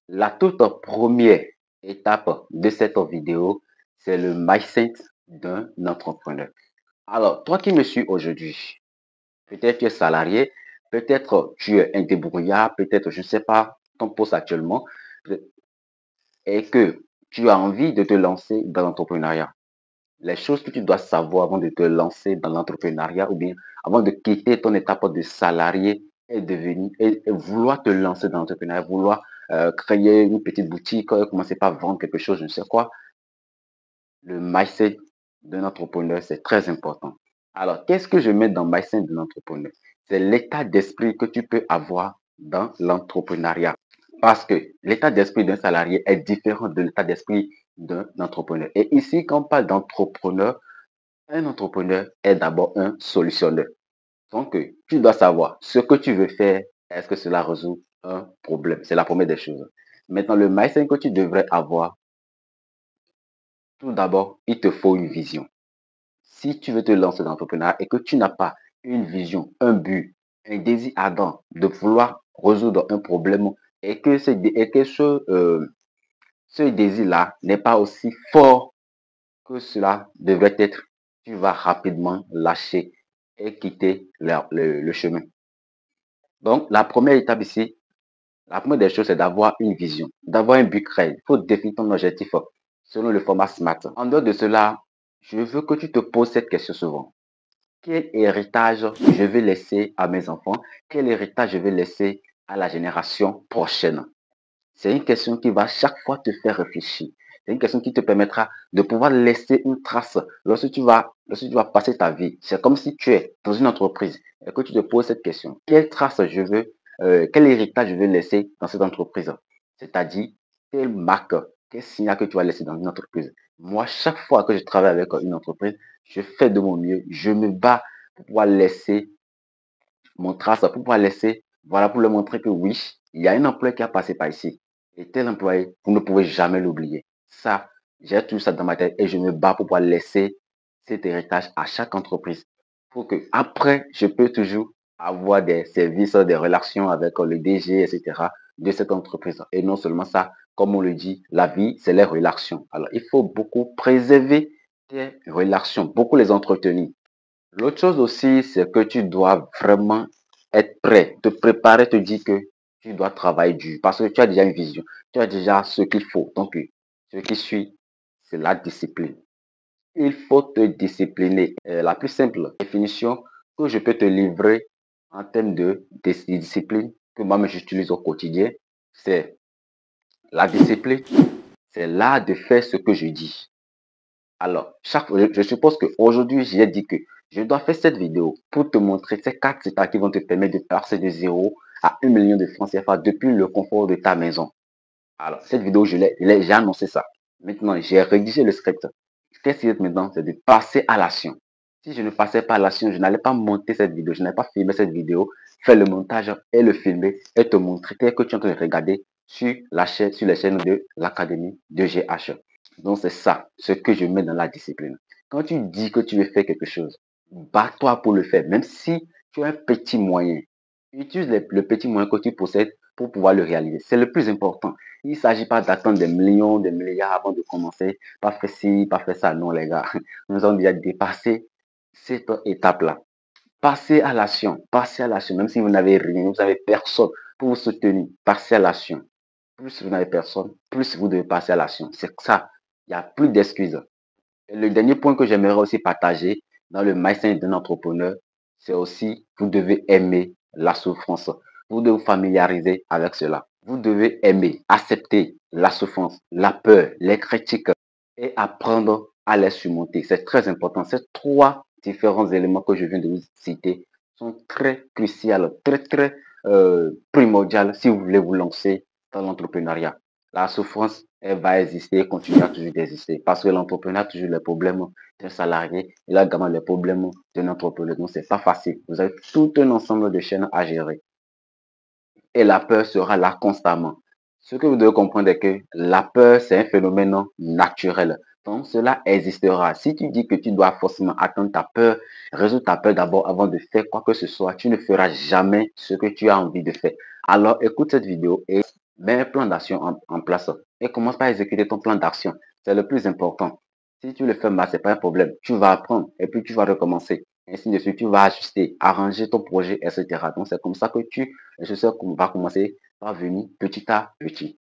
La toute première étape de cette vidéo, c'est le mindset d'un entrepreneur. Alors, toi qui me suis aujourd'hui, peut-être tu es salarié, peut-être tu es un débrouillard, peut-être, je ne sais pas, ton poste actuellement, et que tu as envie de te lancer dans l'entrepreneuriat. Les choses que tu dois savoir avant de te lancer dans l'entrepreneuriat ou bien avant de quitter ton étape de salarié et devenir et vouloir te lancer dans l'entrepreneuriat, vouloir créer une petite boutique, commencer par vendre quelque chose, je ne sais quoi. Le mindset d'un entrepreneur, c'est très important. Alors, qu'est-ce que je mets dans le mindset d'un entrepreneur? C'est l'état d'esprit que tu peux avoir dans l'entrepreneuriat. Parce que l'état d'esprit d'un salarié est différent de l'état d'esprit d'un entrepreneur. Et ici, quand on parle d'entrepreneur, un entrepreneur est d'abord un solutionneur. Donc, tu dois savoir ce que tu veux faire. Est-ce que cela résout un problème? C'est la première des choses. Maintenant, le mindset que tu devrais avoir, tout d'abord, il te faut une vision. Si tu veux te lancer dans l'entrepreneuriat et que tu n'as pas une vision, un but, un désir ardent de vouloir résoudre un problème et que ce désir-là n'est pas aussi fort que cela devrait être, tu vas rapidement lâcher et quitter le chemin. Donc, la première étape ici, la première des choses, c'est d'avoir une vision, d'avoir un but clair. Il faut définir ton objectif selon le format SMART. En dehors de cela, je veux que tu te poses cette question souvent. Quel héritage je vais laisser à mes enfants? Quel héritage je vais laisser à la génération prochaine? C'est une question qui va chaque fois te faire réfléchir. C'est une question qui te permettra de pouvoir laisser une trace lorsque tu vas passer ta vie. C'est comme si tu es dans une entreprise et que tu te poses cette question. Quelle trace je veux, quel héritage je veux laisser dans cette entreprise? C'est-à-dire, quelle marque, quel signal que tu vas laisser dans une entreprise? Moi, chaque fois que je travaille avec une entreprise, je fais de mon mieux. Je me bats pour pouvoir laisser mon trace, pour pouvoir laisser, voilà, pour leur montrer que oui, il y a un employé qui a passé par ici. Et tel employé, vous ne pouvez jamais l'oublier. Ça, j'ai tout ça dans ma tête et je me bats pour pouvoir laisser cet héritage à chaque entreprise. Pour que après, je peux toujours avoir des services, des relations avec le DG, etc. de cette entreprise. Et non seulement ça, comme on le dit, la vie, c'est les relations. Alors, il faut beaucoup préserver tes relations, beaucoup les entretenir. L'autre chose aussi, c'est que tu dois vraiment être prêt, te préparer, te dire que tu dois travailler dur parce que tu as déjà une vision, tu as déjà ce qu'il faut. Donc, ce qui suit, c'est la discipline. Il faut te discipliner. La plus simple définition que je peux te livrer en termes de discipline que moi-même j'utilise au quotidien, c'est la discipline, c'est l'art de faire ce que je dis. Alors, je suppose qu'aujourd'hui, j'ai dit que je dois faire cette vidéo pour te montrer ces 4 étapes qui vont te permettre de passer de 0 à 1 million de francs CFA depuis le confort de ta maison. Alors, cette vidéo, j'ai annoncé ça. Maintenant, j'ai rédigé le script. Qu'est-ce qui est maintenant? C'est de passer à l'action. Si je ne passais pas à l'action, je n'allais pas monter cette vidéo, je n'allais pas filmer cette vidéo, faire le montage et le filmer et te montrer tel que tu es en train de regarder sur sur les chaînes de l'Académie de GH. Donc, c'est ça, ce que je mets dans la discipline. Quand tu dis que tu veux faire quelque chose, bats-toi pour le faire, même si tu as un petit moyen. Utilise le petit moyen que tu possèdes pour pouvoir le réaliser. C'est le plus important. Il ne s'agit pas d'attendre des millions, des milliards avant de commencer. Pas faire ci, pas faire ça. Non, les gars. Nous avons déjà dépassé cette étape-là. Passez à l'action. Passez à l'action. Même si vous n'avez rien, vous n'avez personne pour vous soutenir. Passez à l'action. Plus vous n'avez personne, plus vous devez passer à l'action. C'est ça. Il n'y a plus d'excuses. Et le dernier point que j'aimerais aussi partager dans le mindset d'un entrepreneur, c'est aussi, vous devez aimer la souffrance. Vous devez vous familiariser avec cela. Vous devez aimer, accepter la souffrance, la peur, les critiques et apprendre à les surmonter. C'est très important. Ces 3 différents éléments que je viens de vous citer sont très cruciaux, très primordiaux si vous voulez vous lancer dans l'entrepreneuriat. La souffrance, elle va exister, continuera toujours d'exister. Parce que l'entrepreneur a toujours les problèmes d'un salarié, il a également les problèmes d'un entrepreneur. Donc, c'est pas facile. Vous avez tout un ensemble de chaînes à gérer. Et la peur sera là constamment. Ce que vous devez comprendre est que la peur, c'est un phénomène naturel. Donc, cela existera. Si tu dis que tu dois forcément attendre ta peur, résoudre ta peur d'abord avant de faire quoi que ce soit, tu ne feras jamais ce que tu as envie de faire. Alors, écoute cette vidéo et Mets un plan d'action en place et commence par exécuter ton plan d'action. C'est le plus important. Si tu le fais mal, c'est pas un problème. Tu vas apprendre et puis tu vas recommencer. Ainsi de suite, tu vas ajuster, arranger ton projet, etc. Donc, c'est comme ça que le succès va commencer à venir petit à petit.